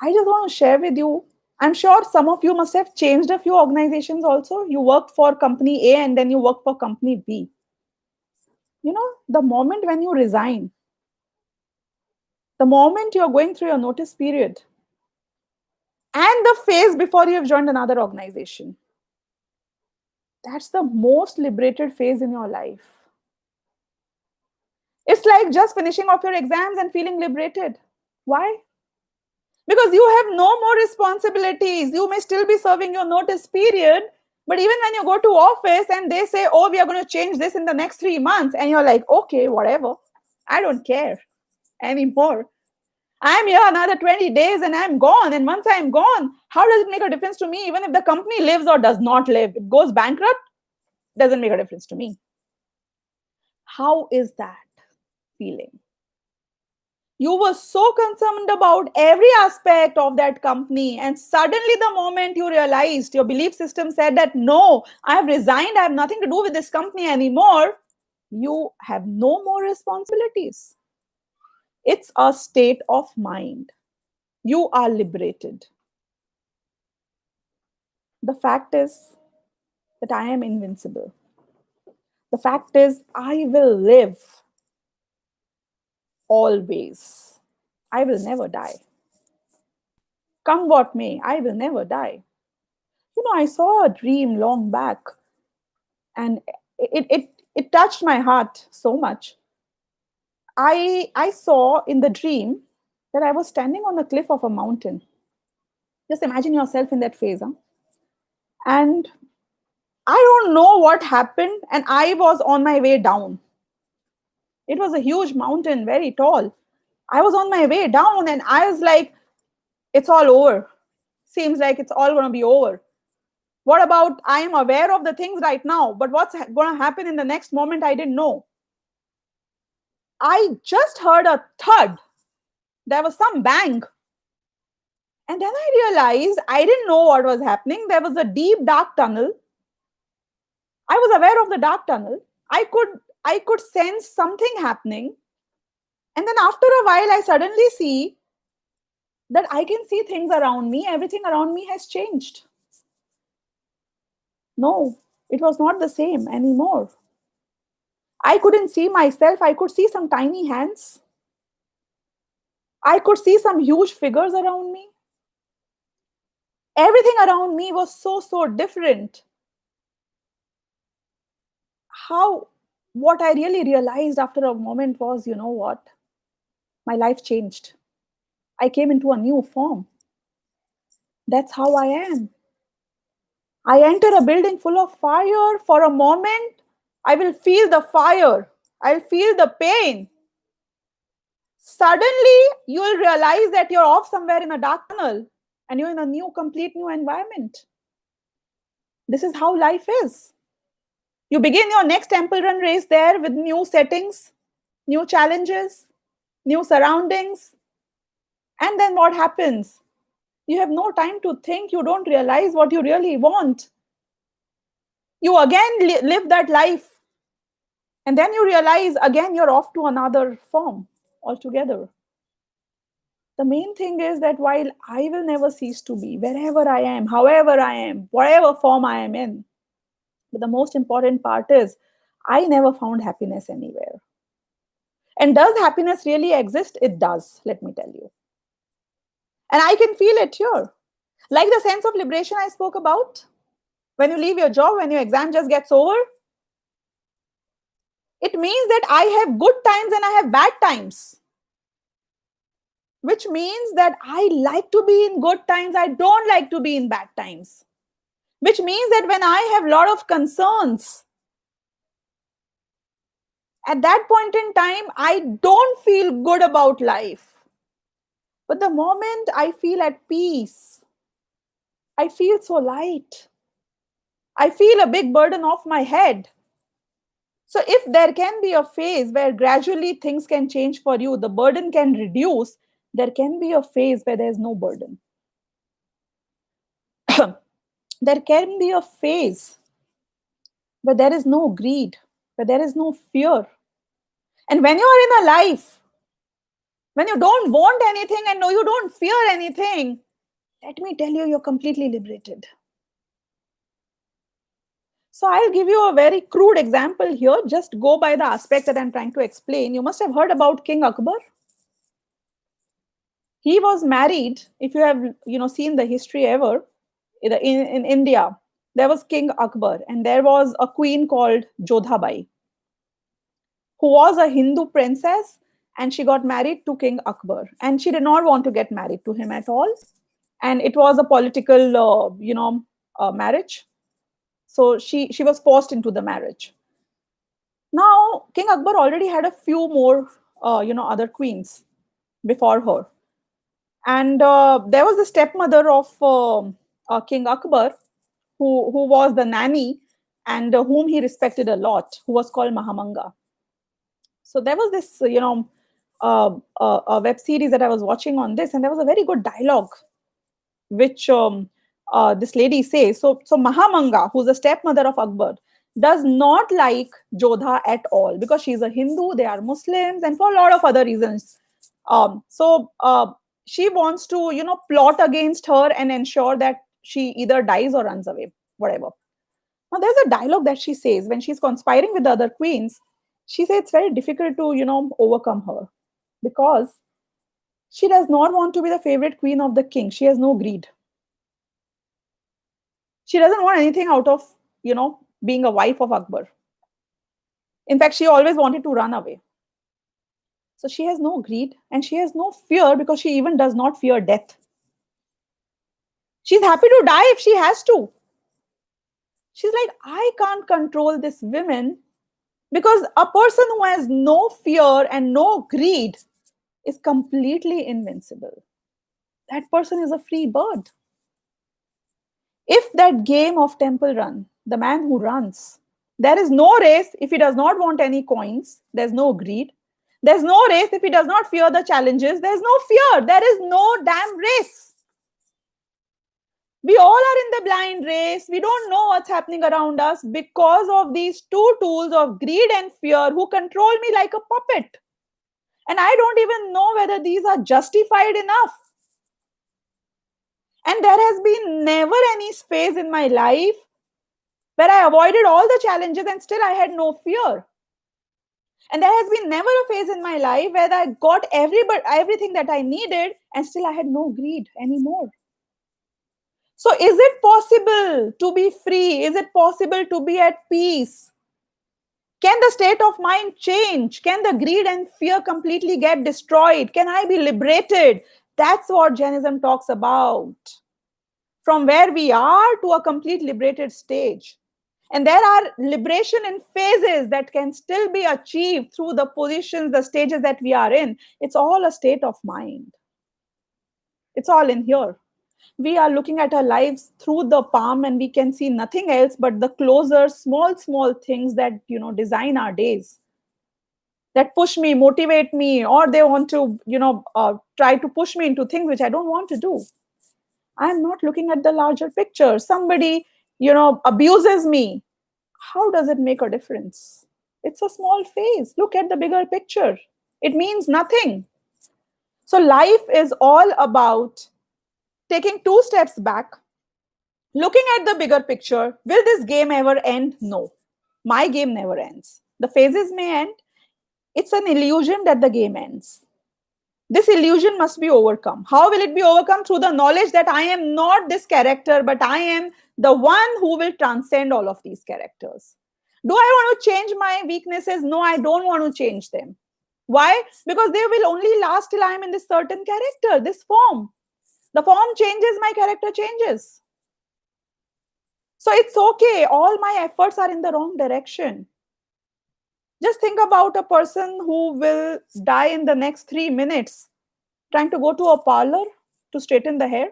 I just want to share with you. I'm sure some of you must have changed a few organizations also. You worked for company A and then you worked for company B. The moment when you resign, the moment you're going through your notice period, and the phase before you have joined another organization, that's the most liberated phase in your life. It's like just finishing off your exams and feeling liberated. Why? Because you have no more responsibilities. You may still be serving your notice period, but even when you go to office and they say, oh, we are going to change this in the next 3 months, and you're like, okay, whatever. I don't care anymore. I'm here another 20 days and I'm gone. And once I'm gone, how does it make a difference to me? Even if the company lives or does not live, it goes bankrupt, doesn't make a difference to me. How is that feeling? You were so concerned about every aspect of that company, and suddenly the moment you realized, your belief system said that no, I have resigned, I have nothing to do with this company anymore, you have no more responsibilities. It's a state of mind. You are liberated. The fact is that I am invincible. The fact is I will live always. I will never die. Come what may, I will never die. I saw a dream long back, and it touched my heart so much. I saw in the dream that I was standing on the cliff of a mountain. Just imagine yourself in that phase. Huh? And I don't know what happened, and I was on my way down. It was a huge mountain, very tall. I was on my way down, and I was like, it's all over. Seems like it's all going to be over. What about I am aware of the things right now, but what's going to happen in the next moment, I didn't know. I just heard a thud. There was some bang. And then I realized I didn't know what was happening. There was a deep, dark tunnel. I was aware of the dark tunnel. I could sense something happening. And then after a while, I suddenly see that I can see things around me. Everything around me has changed. No, it was not the same anymore. I couldn't see myself. I could see some tiny hands. I could see some huge figures around me. Everything around me was so different. What I really realized after a moment was, you know what? My life changed. I came into a new form. That's how I am. I enter a building full of fire. For a moment, I will feel the fire. I'll feel the pain. Suddenly, you will realize that you're off somewhere in a dark tunnel and you're in a complete new environment. This is how life is. You begin your next temple run race there with new settings, new challenges, new surroundings. And then what happens? You have no time to think. You don't realize what you really want. You again live that life. And then you realize again you're off to another form altogether. The main thing is that while I will never cease to be, wherever I am, however I am, whatever form I am in, but the most important part is I never found happiness anywhere. And does happiness really exist? It does, let me tell you. And I can feel it here. Like the sense of liberation I spoke about. When you leave your job, when your exam just gets over, it means that I have good times and I have bad times. Which means that I like to be in good times, I don't like to be in bad times. Which means that when I have a lot of concerns, at that point in time, I don't feel good about life. But the moment I feel at peace, I feel so light. I feel a big burden off my head. So if there can be a phase where gradually things can change for you, the burden can reduce, there can be a phase where there's no burden. There can be a phase where there is no greed, where there is no fear. And when you are in a life, when you don't want anything and no, you don't fear anything, let me tell you, you're completely liberated. So I'll give you a very crude example here. Just go by the aspect that I'm trying to explain. You must have heard about King Akbar. He was married, if you have seen the history ever, in India, there was King Akbar and there was a queen called Jodhabai, who was a Hindu princess, and she got married to King Akbar. And she did not want to get married to him at all. And it was a political, marriage. So she was forced into the marriage. Now, King Akbar already had a few more, other queens before her. And there was the stepmother of King Akbar, who was the nanny and whom he respected a lot, who was called Mahamanga. So there was this, a web series that I was watching on this, and there was a very good dialogue, which this lady says. So Mahamanga, who's the stepmother of Akbar, does not like Jodha at all because she's a Hindu, they are Muslims, and for a lot of other reasons. She wants to, plot against her and ensure that she either dies or runs away, whatever. Now, there's a dialogue that she says when she's conspiring with the other queens. She says it's very difficult to, overcome her because she does not want to be the favorite queen of the king. She has no greed. She doesn't want anything out of, being a wife of Akbar. In fact, she always wanted to run away. So she has no greed and she has no fear because she even does not fear death. She's happy to die if she has to. She's like, I can't control this woman because a person who has no fear and no greed is completely invincible. That person is a free bird. If that game of Temple Run, the man who runs, there is no race if he does not want any coins, there's no greed. There's no race if he does not fear the challenges, there's no fear. There is no damn race. We all are in the blind race. We don't know what's happening around us because of these two tools of greed and fear who control me like a puppet. And I don't even know whether these are justified enough. And there has been never any phase in my life where I avoided all the challenges and still I had no fear. And there has been never a phase in my life where I got everything that I needed and still I had no greed anymore. So is it possible to be free? Is it possible to be at peace? Can the state of mind change? Can the greed and fear completely get destroyed? Can I be liberated? That's what Jainism talks about. From where we are to a complete liberated stage. And there are liberation in phases that can still be achieved through the positions, the stages that we are in. It's all a state of mind. It's all in here. We are looking at our lives through the palm and we can see nothing else but the closer, small things that, design our days. That push me, motivate me, or they want to, try to push me into things which I don't want to do. I'm not looking at the larger picture. Somebody, abuses me. How does it make a difference? It's a small phase. Look at the bigger picture. It means nothing. So life is all about taking 2 steps back, looking at the bigger picture. Will this game ever end? No. My game never ends. The phases may end. It's an illusion that the game ends. This illusion must be overcome. How will it be overcome? Through the knowledge that I am not this character, but I am the one who will transcend all of these characters. Do I want to change my weaknesses? No, I don't want to change them. Why? Because they will only last till I am in this certain character, this form. The form changes, my character changes. So it's okay. All my efforts are in the wrong direction. Just think about a person who will die in the next 3 minutes trying to go to a parlor to straighten the hair.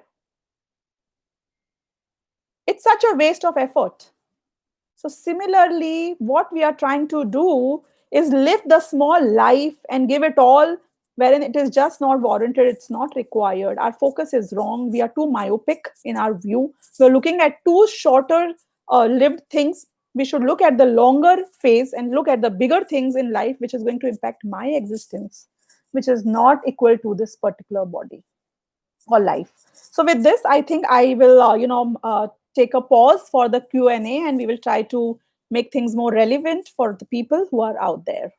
It's such a waste of effort. So, similarly, what we are trying to do is live the small life and give it all, wherein it is just not warranted, it's not required. Our focus is wrong. We are too myopic in our view. We're looking at too shorter lived things. We should look at the longer phase and look at the bigger things in life, which is going to impact my existence, which is not equal to this particular body or life. So with this, I think I will, take a pause for the Q&A, and we will try to make things more relevant for the people who are out there.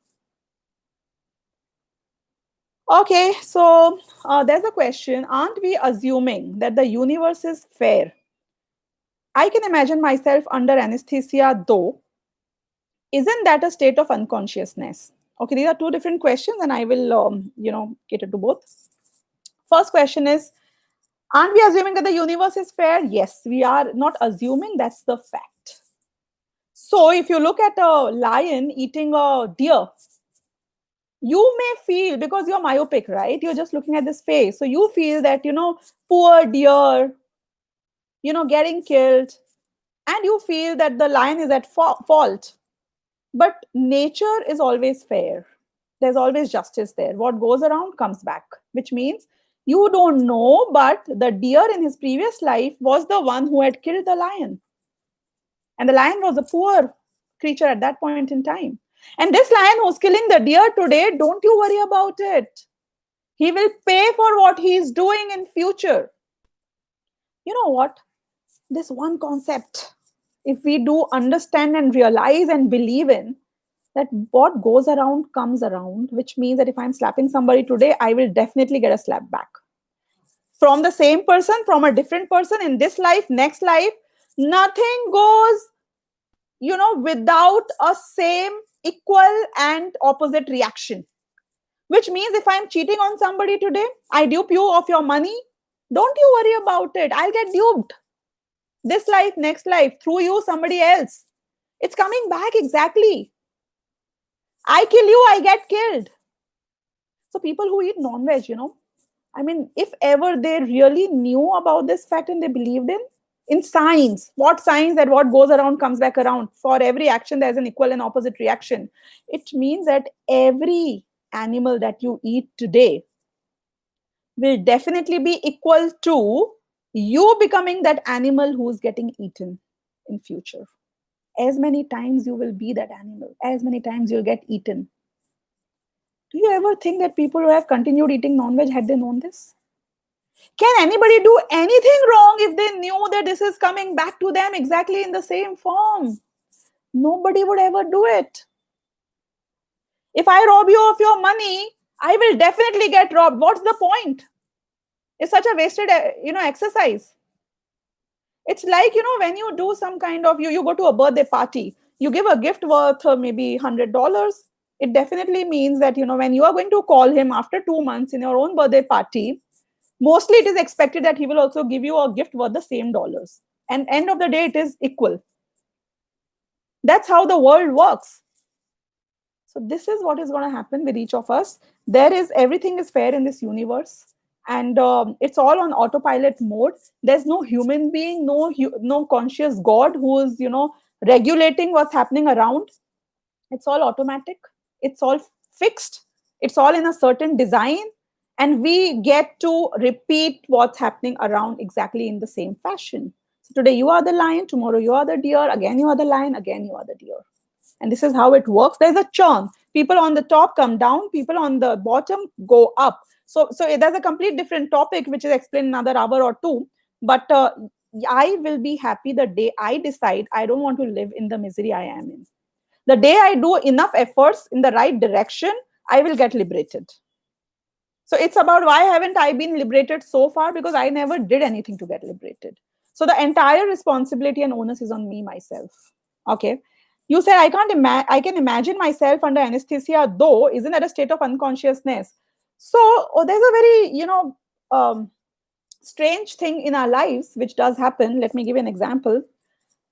Okay, so there's a question. Aren't we assuming that the universe is fair? I can imagine myself under anesthesia, though. Isn't that a state of unconsciousness? Okay, these are two different questions, and I will, cater to both. First question is, aren't we assuming that the universe is fair? Yes, we are not assuming, that's the fact. So, if you look at a lion eating a deer, you may feel, because you're myopic, right? You're just looking at this face. So, you feel that, poor deer, getting killed, and you feel that the lion is at fault. But nature is always fair. There's always justice there. What goes around comes back, which means you don't know, but the deer in his previous life was the one who had killed the lion. And the lion was a poor creature at that point in time. And this lion who's killing the deer today, don't you worry about it. He will pay for what he is doing in future. You know what? This one concept, if we do understand and realize and believe in, that what goes around comes around, which means that if I'm slapping somebody today, I will definitely get a slap back. From the same person, from a different person, in this life, next life, nothing goes, without a same, equal, and opposite reaction. Which means if I'm cheating on somebody today, I dupe you of your money, don't you worry about it. I'll get duped. This life, next life, through you, somebody else. It's coming back exactly. I kill you, I get killed. So people who eat non-veg, if ever they really knew about this fact and they believed in science, what science, that what goes around comes back around. For every action, there's an equal and opposite reaction. It means that every animal that you eat today will definitely be equal to you becoming that animal who's getting eaten in future. As many times you will be that animal, as many times you'll get eaten. Do you ever think that people who have continued eating non-veg, had they known this? Can anybody do anything wrong if they knew that this is coming back to them exactly in the same form? Nobody would ever do it. If I rob you of your money, I will definitely get robbed. What's the point? It's such a wasted, exercise. It's like, when you do some kind of, you go to a birthday party, you give a gift worth maybe $100. It definitely means that, when you are going to call him after 2 months in your own birthday party, mostly it is expected that he will also give you a gift worth the same dollars. And end of the day, it is equal. That's how the world works. So this is what is going to happen with each of us. Everything is fair in this universe. And it's all on autopilot mode. There's no human being, no conscious God who is, regulating what's happening around. It's all automatic. It's all fixed. It's all in a certain design. And we get to repeat what's happening around exactly in the same fashion. So today you are the lion, tomorrow you are the deer, again you are the lion, again you are the deer. And this is how it works. There's a churn. People on the top come down, people on the bottom go up. So there's a complete different topic which is explained in another hour or two. But I will be happy the day I decide I don't want to live in the misery I am in. The day I do enough efforts in the right direction, I will get liberated. So it's about why haven't I been liberated so far? Because I never did anything to get liberated. So the entire responsibility and onus is on me myself. Okay. You said I can imagine myself under anesthesia, though isn't that a state of unconsciousness? So there's a very um, strange thing in our lives which does happen. Let me give you an example.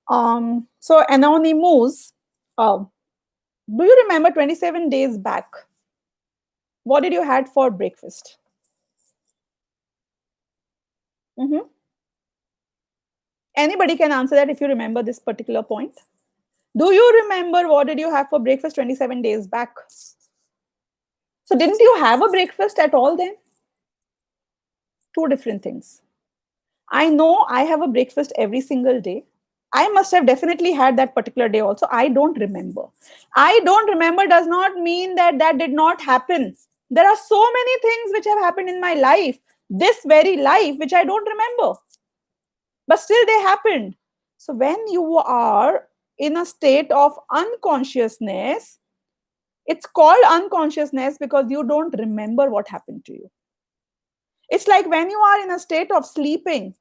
So Anonymous, do you remember 27 days back? What did you had for breakfast? Mm-hmm. Anybody can answer that if you remember this particular point. Do you remember what did you have for breakfast 27 days back? So didn't you have a breakfast at all then? Two different things. I know I have a breakfast every single day. I must have definitely had that particular day also. I don't remember. I don't remember does not mean that that did not happen. There are so many things which have happened in my life, this very life, which I don't remember. But still they happened. So when you are in a state of unconsciousness, it's called unconsciousness because you don't remember what happened to you. It's like when you are in a state of sleeping,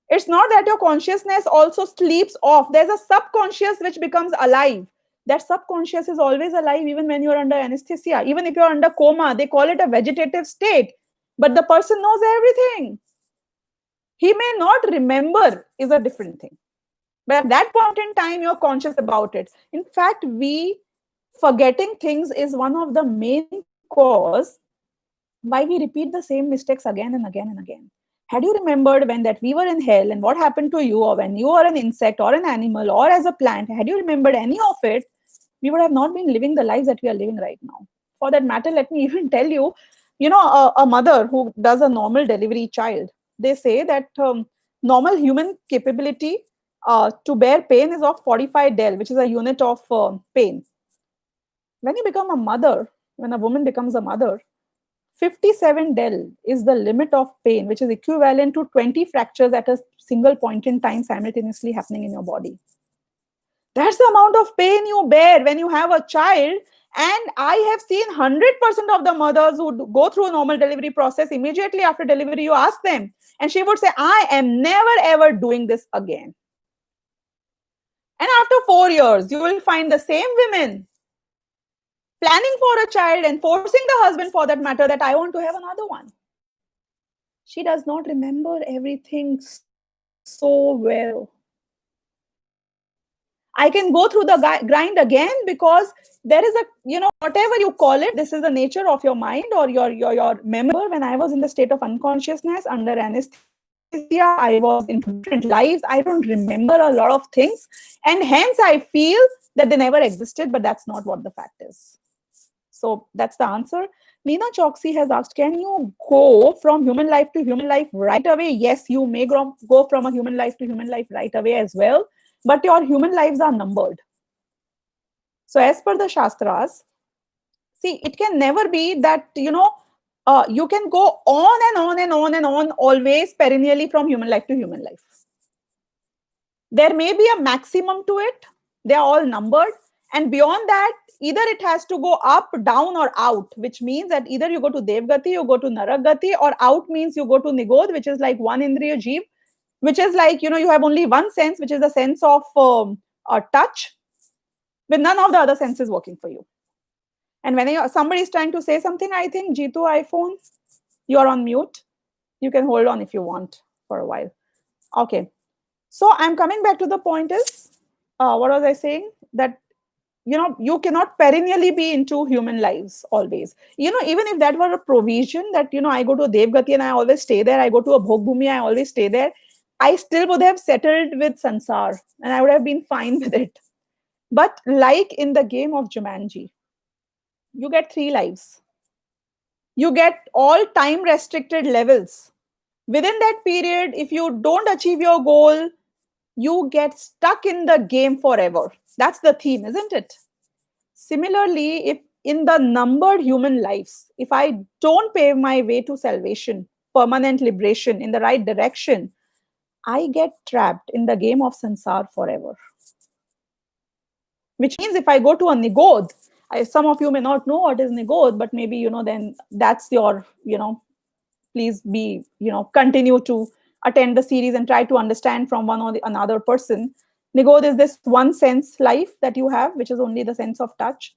it's not that your consciousness also sleeps off. There's a subconscious which becomes alive. That subconscious is always alive even when you're under anesthesia. Even if you're under coma, they call it a vegetative state. But the person knows everything. He may not remember is a different thing. But at that point in time, you're conscious about it. In fact, forgetting things is one of the main cause why we repeat the same mistakes again and again and again. Had you remembered when that we were in hell and what happened to you, or when you are an insect or an animal or as a plant, had you remembered any of it, we would have not been living the lives that we are living right now. For that matter, let me even tell you, a mother who does a normal delivery child, they say that normal human capability to bear pain is of 45 del, which is a unit of pain. When you become a mother, when a woman becomes a mother, 57 del is the limit of pain, which is equivalent to 20 fractures at a single point in time simultaneously happening in your body. That's the amount of pain you bear when you have a child. And I have seen 100% of the mothers who go through a normal delivery process, immediately after delivery, you ask them, and she would say, I am never ever doing this again. And after 4 years, you will find the same women planning for a child and forcing the husband, for that matter, that I want to have another one. She does not remember everything so well. I can go through the grind again because there is whatever you call it, this is the nature of your mind or your memory. When I was in the state of unconsciousness under anesthesia, I was into different lives. I don't remember a lot of things. And hence I feel that they never existed, but that's not what the fact is. So that's the answer. Nina Choksi has asked, can you go from human life to human life right away? Yes, you may go from a human life to human life right away as well. But your human lives are numbered. So as per the Shastras, see, it can never be that, you can go on and on and on and on always perennially from human life to human life. There may be a maximum to it. They are all numbered. And beyond that, either it has to go up, down, or out, which means that either you go to Devgati, you go to Naragati, or out means you go to Nigod, which is like one Indriya Jeev, which is like, you have only one sense, which is the sense of touch, with none of the other senses working for you. And when somebody is trying to say something, I think, Jitu iPhone, you are on mute. You can hold on if you want for a while. Okay. So I'm coming back to the point is, what was I saying? That, you cannot perennially be into human lives always. Even if that were a provision that, I go to Devgati and I always stay there. I go to a Bhogbhumi, I always stay there. I still would have settled with Sansar and I would have been fine with it. But like in the game of Jumanji, you get 3 lives. You get all time restricted levels. Within that period, if you don't achieve your goal, you get stuck in the game forever. That's the theme, isn't it? Similarly, if in the numbered human lives, if I don't pave my way to salvation, permanent liberation in the right direction, I get trapped in the game of sansar forever. Which means if I go to a nigod, Some of you may not know what is Nigod, but maybe, then that's your, please be, continue to attend the series and try to understand from one or the another person. Nigod is this one sense life that you have, which is only the sense of touch.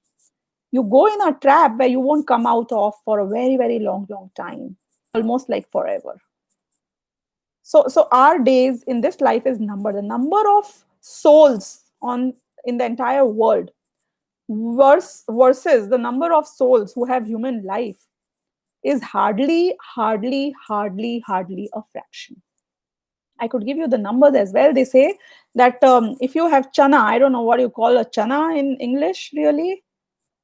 You go in a trap where you won't come out of for a very, very long, long time, almost like forever. So our days in this life is numbered. The number of souls in the entire world versus the number of souls who have human life is hardly a fraction. I could give you the numbers as well. They say that if you have chana, I don't know what you call a chana in English, really.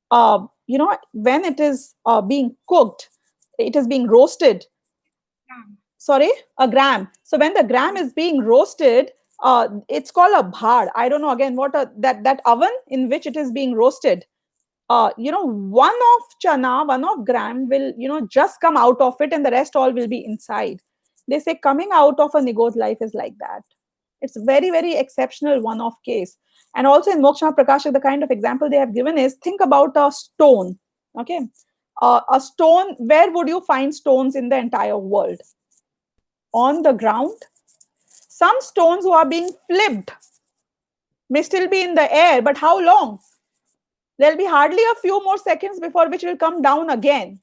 When it is being cooked, it is being roasted. Sorry, a gram. So when the gram is being roasted, it's called a bhad. I don't know again what that oven in which it is being roasted. One of chana, one of gram will, just come out of it and the rest all will be inside. They say coming out of a Nigod life is like that. It's very, very exceptional one-off case. And also in Mokshama Prakashak, the kind of example they have given is, think about a stone. Okay. A stone, where would you find stones in the entire world? On the ground. Some stones who are being flipped may still be in the air, but how long? There'll be hardly a few more seconds before which will come down again.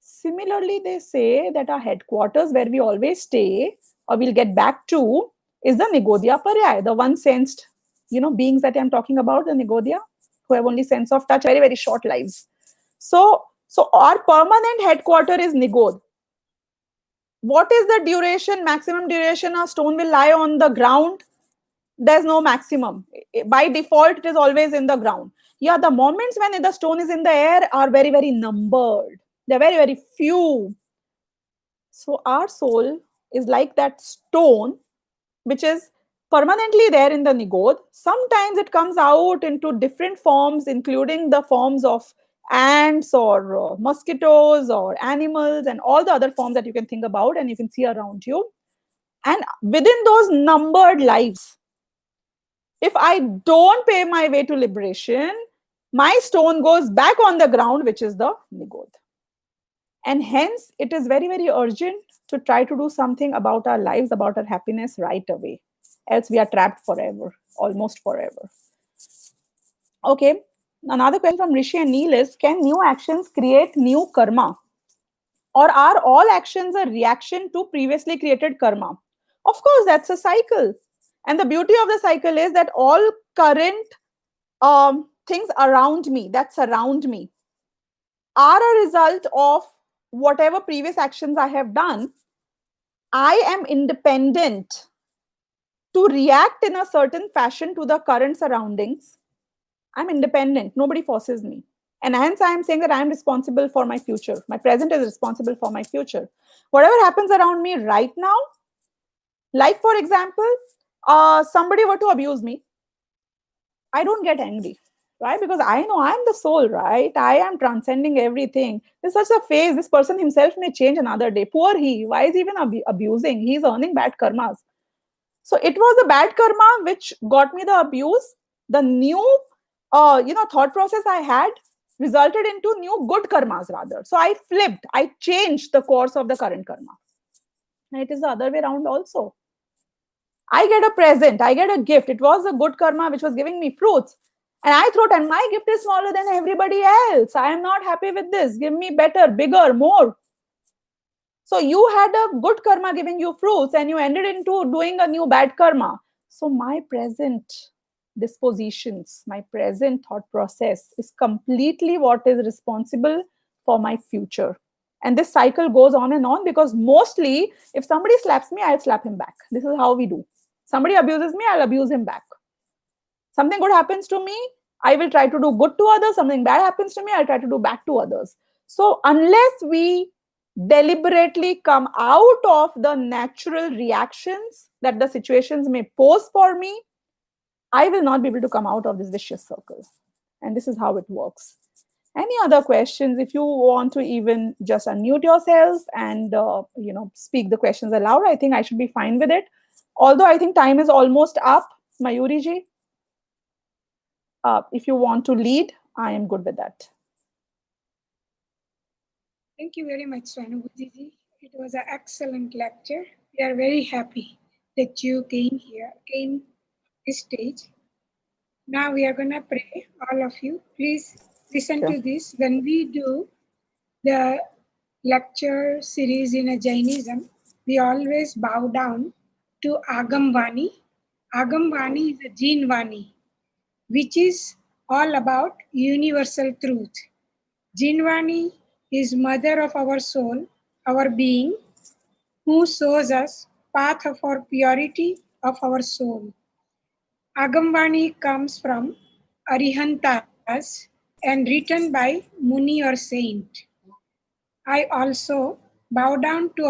Similarly, they say that our headquarters, where we always stay, or we'll get back to, is the Nigodya Paryay, the one sensed, beings that I'm talking about, the Nigodya, who have only sense of touch, very, very short lives. So our permanent headquarter is Nigod. What is the duration, maximum duration a stone will lie on the ground? There's no maximum. By default, it is always in the ground. Yeah, the moments when the stone is in the air are very, very numbered. They're very, very few. So our soul is like that stone, which is permanently there in the Nigod. Sometimes it comes out into different forms, including the forms of ants or mosquitoes or animals and all the other forms that you can think about and you can see around you. And within those numbered lives, if I don't pay my way to liberation, my stone goes back on the ground, which is the Nigod. And hence, it is very, very urgent to try to do something about our lives, about our happiness right away. Else we are trapped forever, almost forever. Okay. Another question from Rishi and Neil is, can new actions create new karma? Or are all actions a reaction to previously created karma? Of course, that's a cycle. And the beauty of the cycle is that all current things around me, that surround me, are a result of whatever previous actions I have done. I am independent to react in a certain fashion to the current surroundings. I'm independent. Nobody forces me. And hence I am saying that I am responsible for my future. My present is responsible for my future. Whatever happens around me right now, like for example, somebody were to abuse me, I don't get angry, right? Because I know I'm the soul, right? I am transcending everything. There's such a phase. This person himself may change another day. Poor he. Why is he even abusing? He's earning bad karmas. So it was the bad karma which got me the abuse. The new, thought process I had resulted into new good karmas rather. So I flipped. I changed the course of the current karma. And it is the other way around also. I get a present, I get a gift. It was a good karma which was giving me fruits. And I thought, and my gift is smaller than everybody else. I am not happy with this. Give me better, bigger, more. So you had a good karma giving you fruits and you ended into doing a new bad karma. So my present dispositions, my present thought process is completely what is responsible for my future. And this cycle goes on and on because mostly if somebody slaps me, I'll slap him back. This is how we do. Somebody abuses me, I'll abuse him back. Something good happens to me, I will try to do good to others. Something bad happens to me, I'll try to do back to others. So unless we deliberately come out of the natural reactions that the situations may pose for me, I will not be able to come out of this vicious circle. And this is how it works. Any other questions? If you want to even just unmute yourself and speak the questions aloud, I think I should be fine with it. Although I think time is almost up, Mayuri ji. If you want to lead I am good with that. Thank you very much, Swanubhuti ji. It was an excellent lecture. We are very happy that you came this stage. Now we are gonna pray, all of you. Please listen Sure. to this. When we do the lecture series in a Jainism, we always bow down to Agam Vani is a Jeen Vani, which is all about universal truth. Jinvani is mother of our soul, our being, who shows us path of our purity of our soul. Agambani comes from Arihantas and written by Muni or saint. I also bow down to